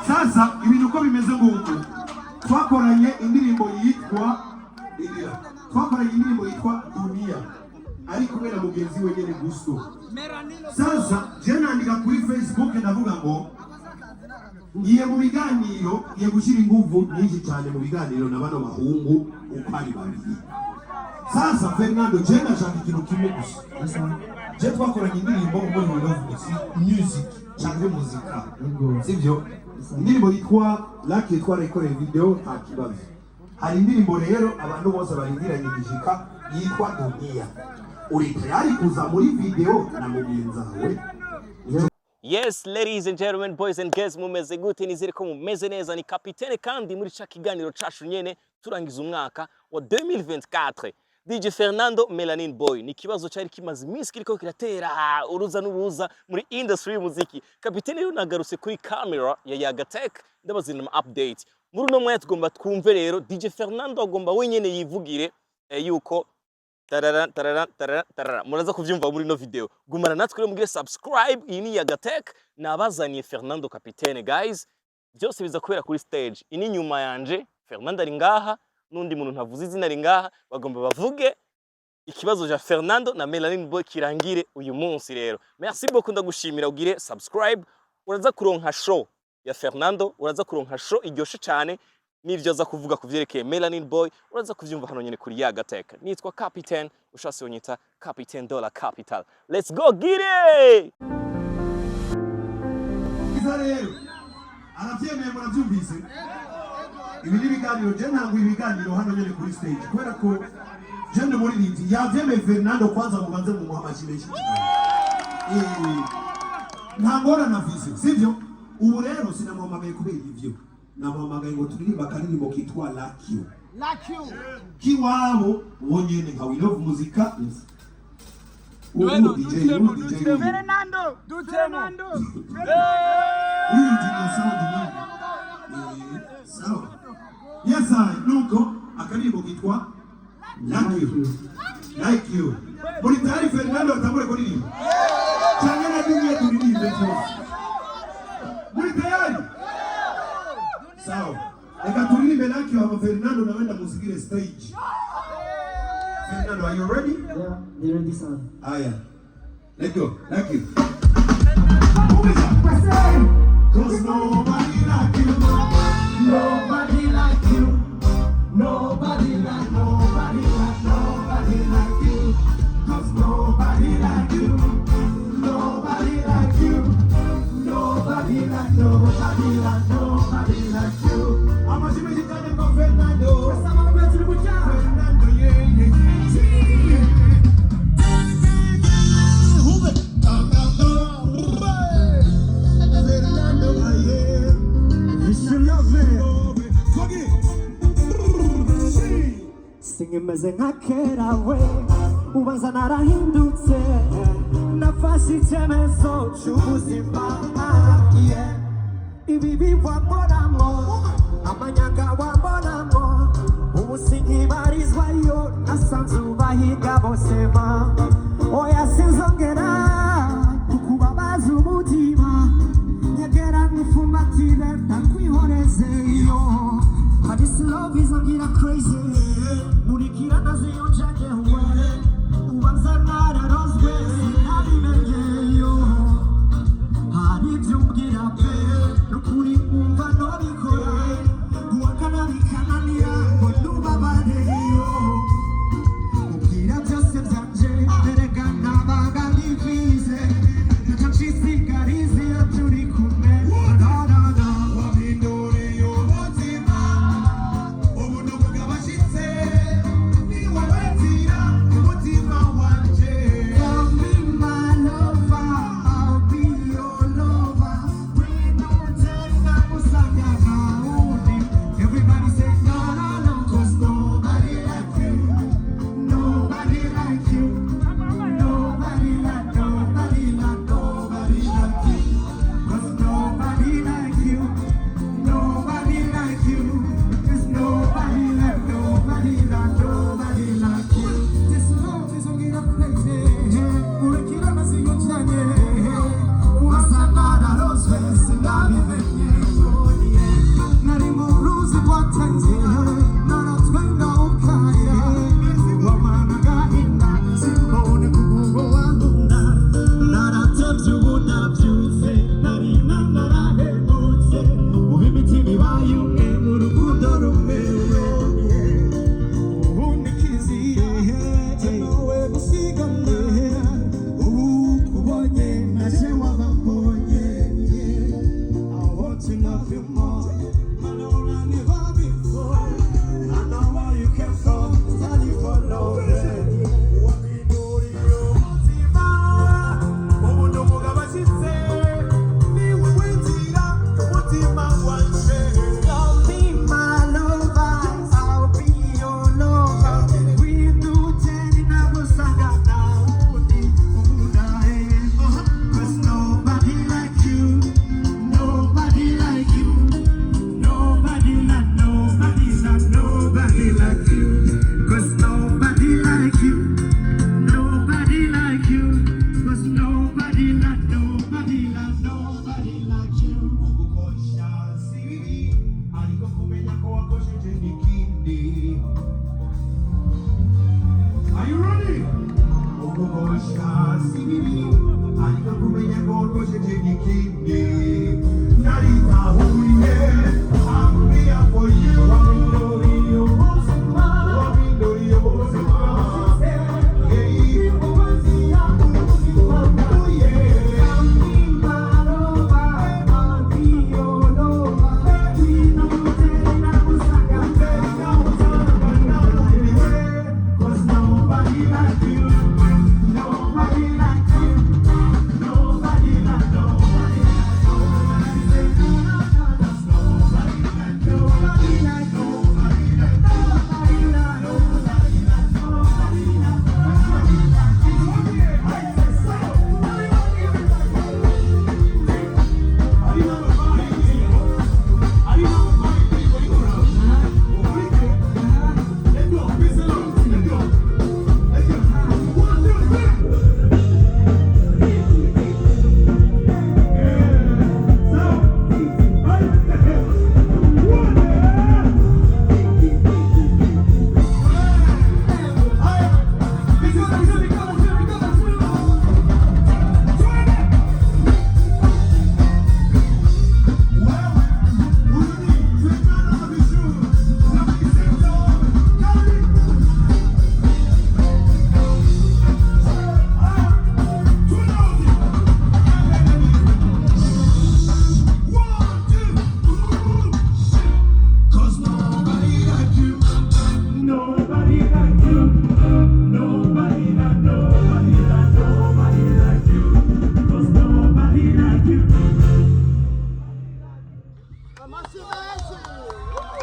Sasa ibintu uko bimeze nguko twakoranye indirimbo yitwa Dunia ari kumwe na mugenzi we nyene Gusto. Sasa je nandika kuri Facebook ndavuga ngo ngiye mu biganiro ngiye gushira inguvu nyinshi cyane mu biganiro na bano bahungu uko ari babiri. Sasa Fernando je nashaka ikintu kimwe gusa. Je twakoranye indirimbo muri music cyangwa muzika. Sivyo? Indirimbo yitwa Lucky twarekoreye video nta kibazo. Hari indirimbo rero abantu bose barindira igishika yitwa Dunia. Uri tayari kuza muri video na mugenzi wawe? Yes, ladies and gentlemen, boys and girls, mumeze gute? Nizere ko mumeze neza. Ni Kapitene kandi muri ca kiganiro cacu nyene turangiza umwaka wa 2024. DJ Fernando Melanin Boy. Ni kibazo cyari kimaze iminsi kiriko kiratera uruza n'uruza muri industry y'umuziki. Kapitene rero nagarutse kuri camera ya Yagatech ndabazina ama update. Muri no mwanya tugomba twumve rero DJ Fernando agomba wenyene yivugire yuko tarara muraza kuvyumva muri no video. Gumana natwe rero mugire subscribe. Iyi ni Yagatech nabazaniye Fernando Kapitene guys. Byose biza kubera kuri stage. Ini nyuma yanje Fernando ari ngaha nundi muntu ntavuze izina ari ngaha bagomba bavuge ikibazo ja Fernando na Melanin Boy kirangire uyu munsi rero. Merci beaucoup ndagushimira ugire subscribe. Uraza kuronka show ya Fernando, uraza kuronka show iryoshe cyane n'ivyo aza kuvuga kuvyerekeye Melanin Boy, uraza kuvyumva hano nyene kuri Yagatech. Nitwa Captain, ushase unyita Captain Dollar Capital. Let's go get it! Izarero aravyemeye muravyumvise. Ibi ni ibiganiro je ntabwo ibiganiro hano nyene kuri stage kubera ko je ndi muri liti yavyemeye Fernando kwanza mubanze mu muhamashimeshi. Ntangora na vise sivyo? Ubu rero sinamuhamagaye kubera ivyo. Namuhamagaye ngo turirimba karirimbo kitwa Lucky You. Kiwabo wonyene nka We Love Muzika. Fernando. Sawa. Yes, nuko akaririmbo kitwa Lucky You. Muri tayari Fernando atambure kuririmba. Cyane na dunia turirimbe cyose. Muri tayari? Sawa. Eka turirimbe Lucky You Fernando na wenda musigire stage. Fernando, are you ready? Yeah, they're ready, sir. Yeah. Let's go. Lucky You. Cause nobody like you. Nobody like you. Nobody like you. Cause nobody like you. Nobody like you. Nobody like you. I'm a Jimmy Italian con Fernando. Fernando, Singimeze nka kera we ubanza narahindutse nafashe icyemezo cy'ubuzima ibibi wambonamo amanyanga wambonamo ubu sinkibarizwayo nasanze ubahiga bose ma oya sinzongera kukubabaza umutima nyegera nifumbatire ndakwihorezeyo This love is on get crazy. Murikira naze yonjage huwe. Ubanza nara rozwe nabimenyeyo. Hari byumbwira pe nukuri umva no bikora. Guhakana bikananira ngo nubabareyo. Ubwira byose byanje erega nabaga nifize. Ntacisigarize iyo turi kumwe. ni wawetira umutima wanje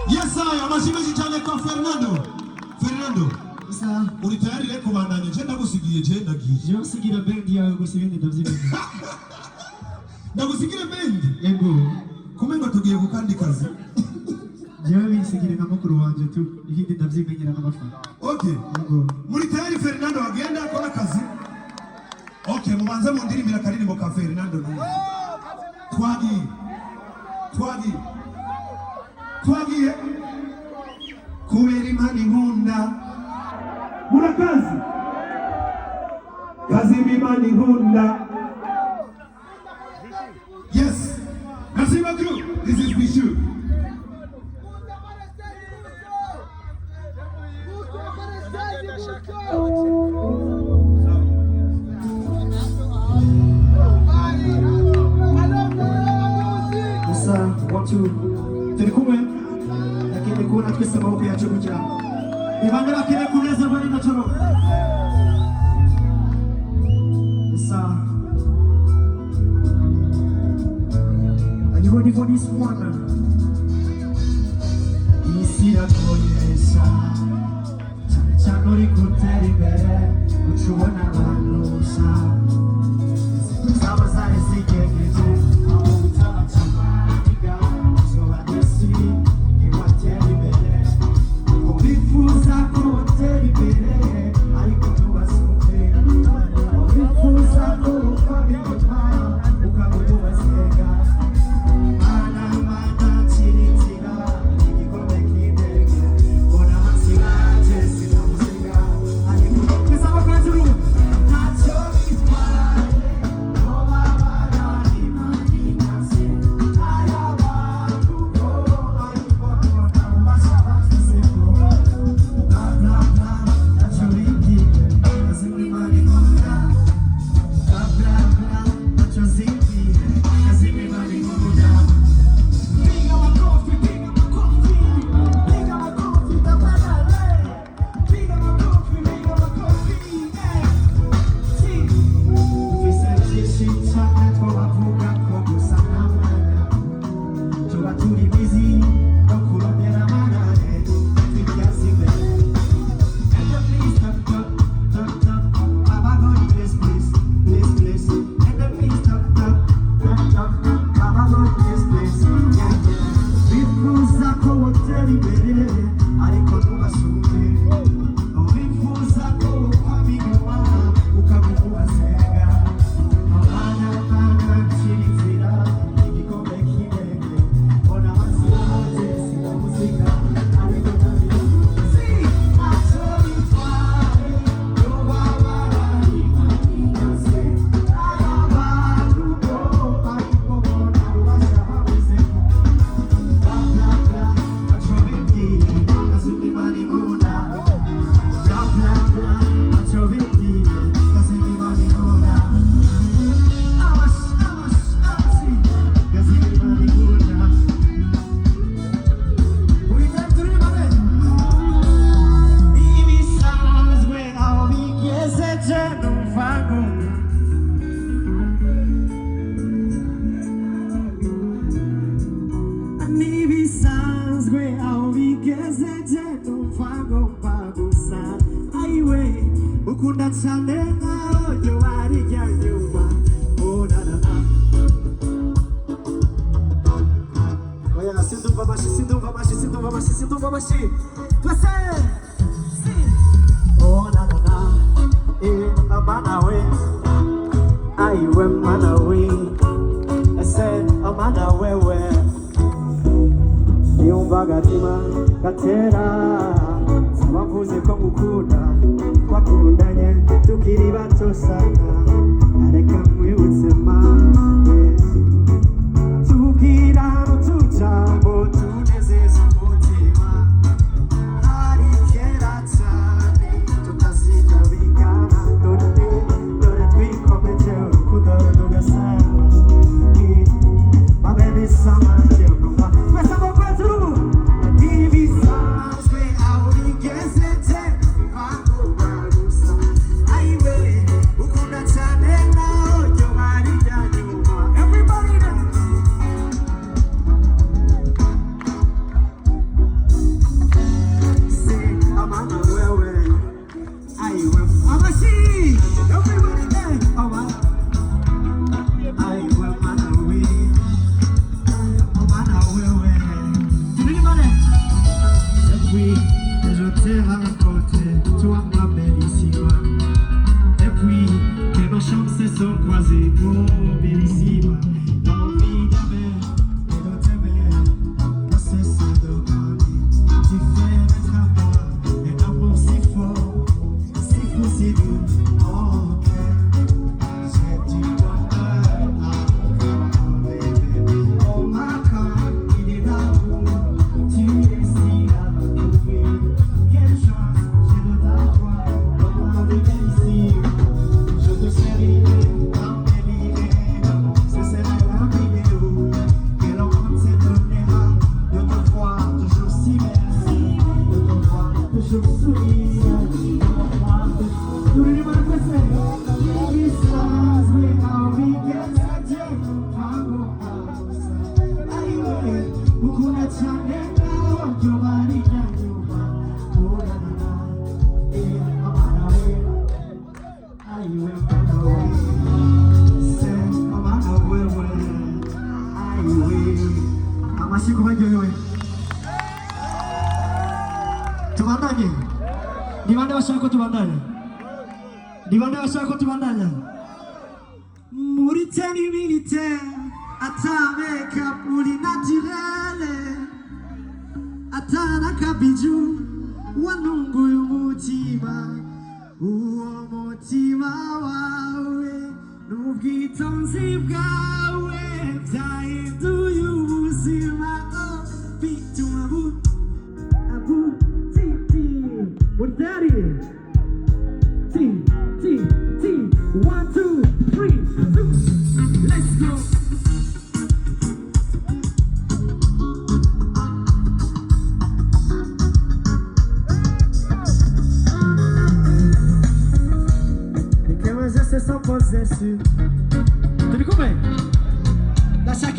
Yes, I amashimwe cyane kwa Fernando. Fernando, Isa uri tayari reko bandanye je ndagusigiye je ndagiye. je usigira bendi yawe gusa ibindi ndavyibona. Ndagusigira bendi? Yego. Kumenga tugiye gukandi kazi. Jewe binsigire na mukuru wanje tu ibindi ndavyimenyera n'abafana. Okay. Yego. Muri tayari Fernando agenda akora kazi? Okay, mubanze mu ndirimbo akaririmbo ka Fernando n'ubu. Twagiye kubera imana inkunda murakazi kazi imana inkunda. Yes, merci beaucoup. This is Bishu. Isa watu tulikuwa lakini kuna twese amaboko yacu kugira ibanga bakire kuneza bari natoro. Isa are you ready for this one? Isi yakoyesa cyane uri kutera imbere ucubona abantu usa zaba zari zigejeje aho gutama iga zoba desi iwatera imbere ubifuza kutera imbere ariko ntubasute ubifuza kuba bigutwara ukagutubasega mana chiritira igikombe bisanzwe aho bigezeje numva ngomba gusa ayiwe ukunda cyane nkaho ryo barijya nyuma onanana oya sindumva amashi sindumva amashi sindumva amashi sindumva amashi twese onanana amana we ayiwe mana we ese amana wewe yumva gatima gatera bavuze ko ngukunda twakundanye tukiri bato sana areka mwibutse mama tubwira utujambo tunezeza umutima ari kera cyane tutazijya bigana dore twikomeje urukundo rugasana my baby summer tubandanye di bande bashaka tubandanye di bande bashaka tubandanye muri teni militaire atameka muri naturelle atana kabiju wanunguye umutima uwo mutima wawe n'ubwitonzi bwawe byahinduye ubuzima bituma Daddy, T, 1, 2, 3, let's go. Les caméras se sont posées sur. Tu dis combien? La chaque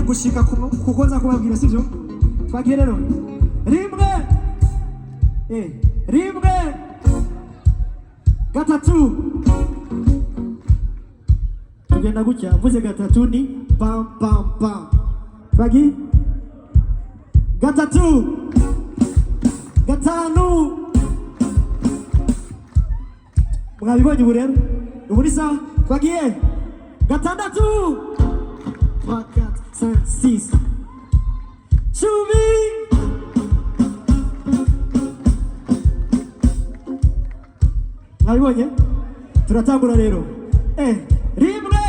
gushika kuko nza kubabwira sivyo twagiye rero rimwe rimwe gatatu tugenda gutya mvuze gatatu ni pam pam pam twagiye gatatu gatanu mwabibonye ubu rero ubu ni sawa twagiye gatandatu 3, 4, 5, 6 cumi mwabibonye turatangura rero rimwe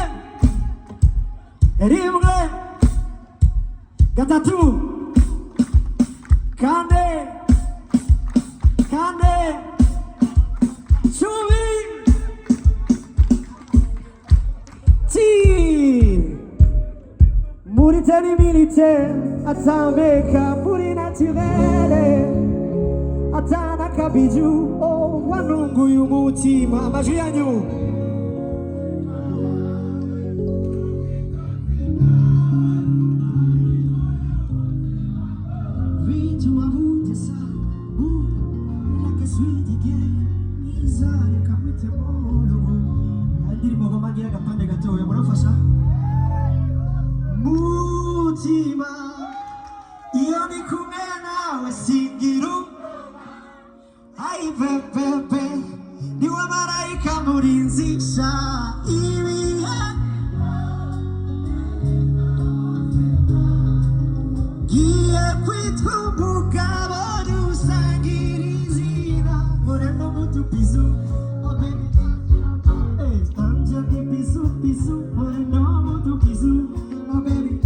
gatatu kane cumi Muritani militaire atambeka muri naturelle atana kabiju wanunguye umutima amajwi yanyu mutima iyo ni kumwe nawe singiru ai bebe niwe marayika murinzisha ibihe giye kwitwa umugabo dusangira izina moreno mutupizu anje ni pisu moreno mutupizu oh baby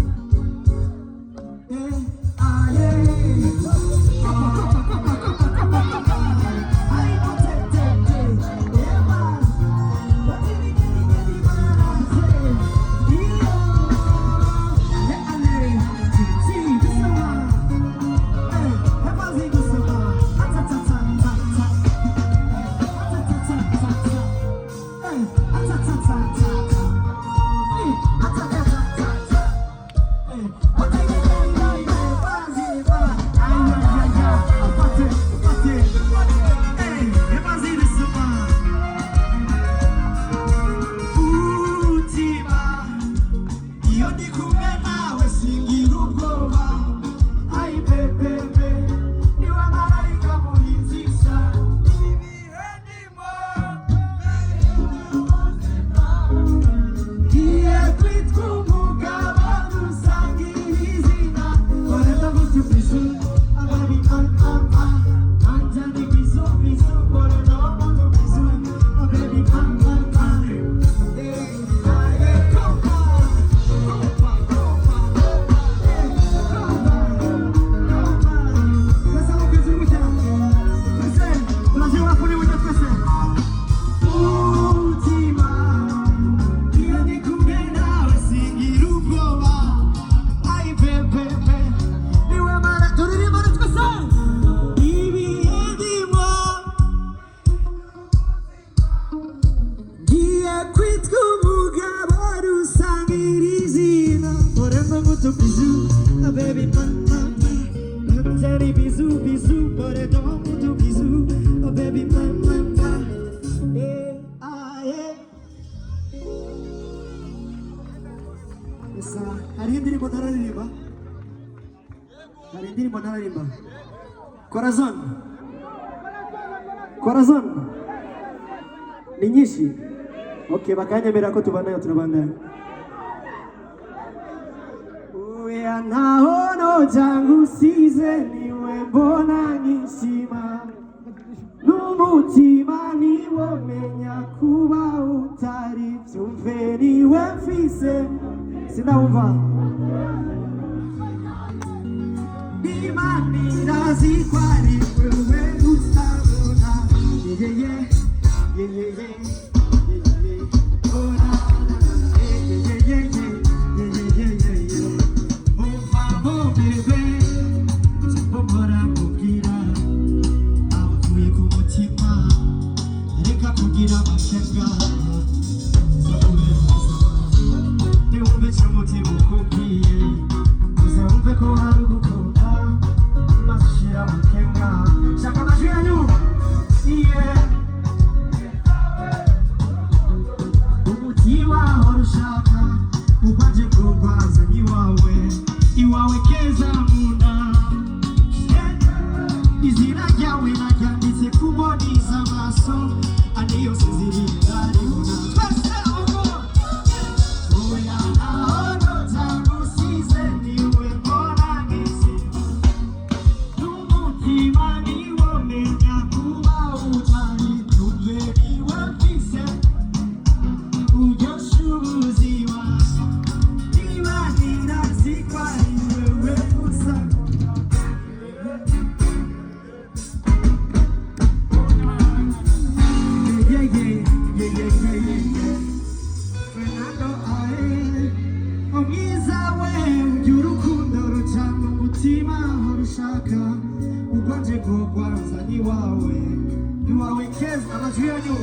hari indirimbo ntaririmba Corazon ni nyinshi okay bakanyemera ko tubanayo turabandana uya nahono jangu size niwe mbona nkishima n'umutima niwo menya kuba utari byumve niwe mfise sinawumva Imani zikwari wewe utabona Umutima ukubwiye neza muna izina ryawe naryanditse ku mboni z'amaso ariyo sinziriye ndaribona twese uko oya naho ntagusize niwe mbona nk'isi n'umutima niwo menya kuba utari tuberiwe mfise uryosha ubuzima niba ntirazikwa iwewe gusa Fernando ae umwiza we ugira urukundo ruca mu mutima urushaka ugwanje gukwanza ni wawe keza amajwi yanyu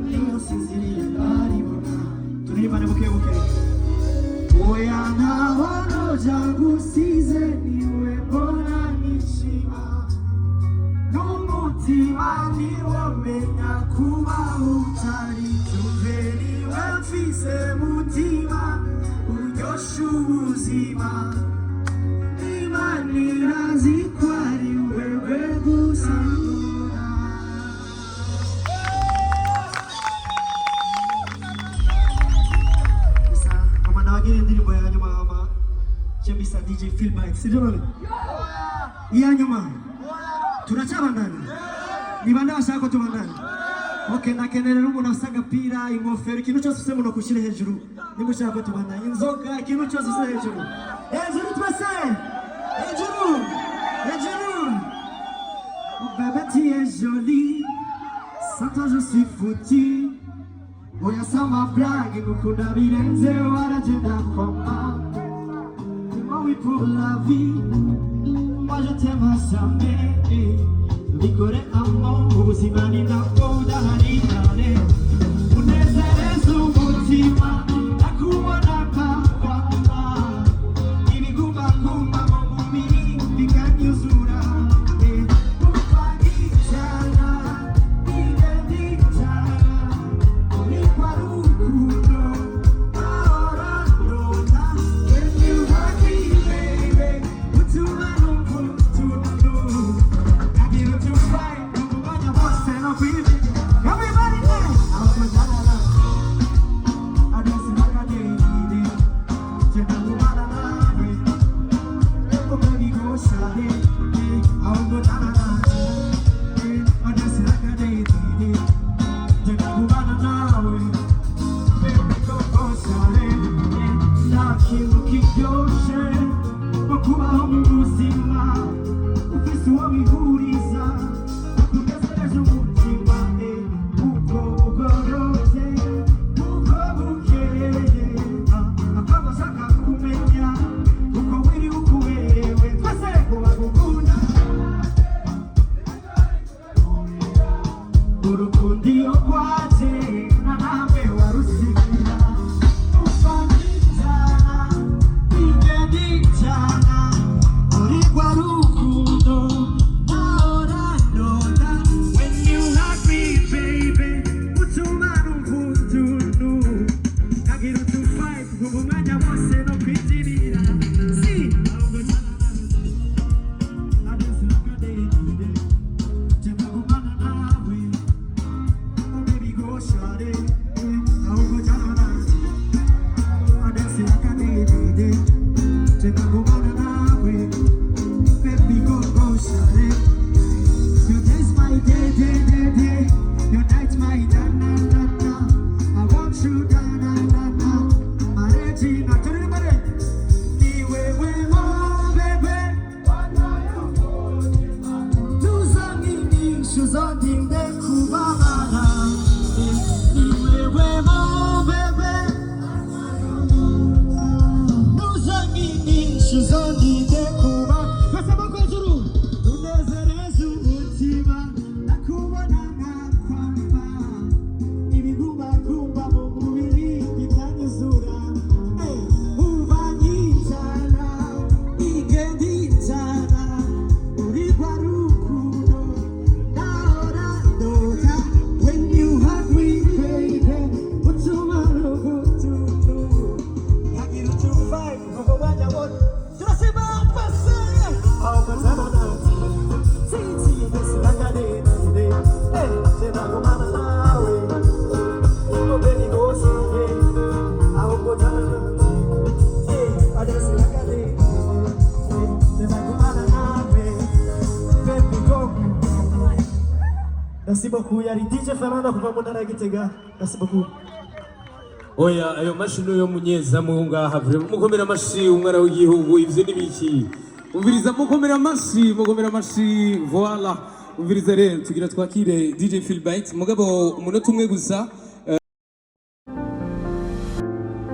niyo sinziriye ndaribona turibane buke buke oya ntaho noja gusize niwe mbona nishima n'umutima niwo menya kuba utari tuberiwe mfise mutima uryosha ubuzima Imana irazi ko ari wewe gusa nabagira indirimbo ya nyuma mama Chembisa DJ Philbite sivyo none iya nyuma turacabandana ni bande bashaka ko tubandana okay nakenera umuntu afite agapira ingofero ikintu cyose use muno kushire hejuru niba ushaka ko tubandana inzoga ikintu cyose use hejuru twese hejuru bébé tu es jolie sans toi je suis foutu oya sama blague ngukunda birenze waragenda koma oui pour la vie moi je t'aime à jamais bikore amo ubuzima ni nako udaharikane unezereza umutima nakubona kakwa ibiguma kumba mu mubiri bikanyuzura Merci beaucoup. Yari DJ Fernando kuva mu ntara ya Gitega. Merci beaucoup. Oya ayo mashino yo munyezamu ngaha vraiment mukomera amashi umwana w'igihugu ivyo nibiki umviriza mukomera amashi voilà umviriza rero tugira twakire DJ Philbite mugabo umunota umwe gusa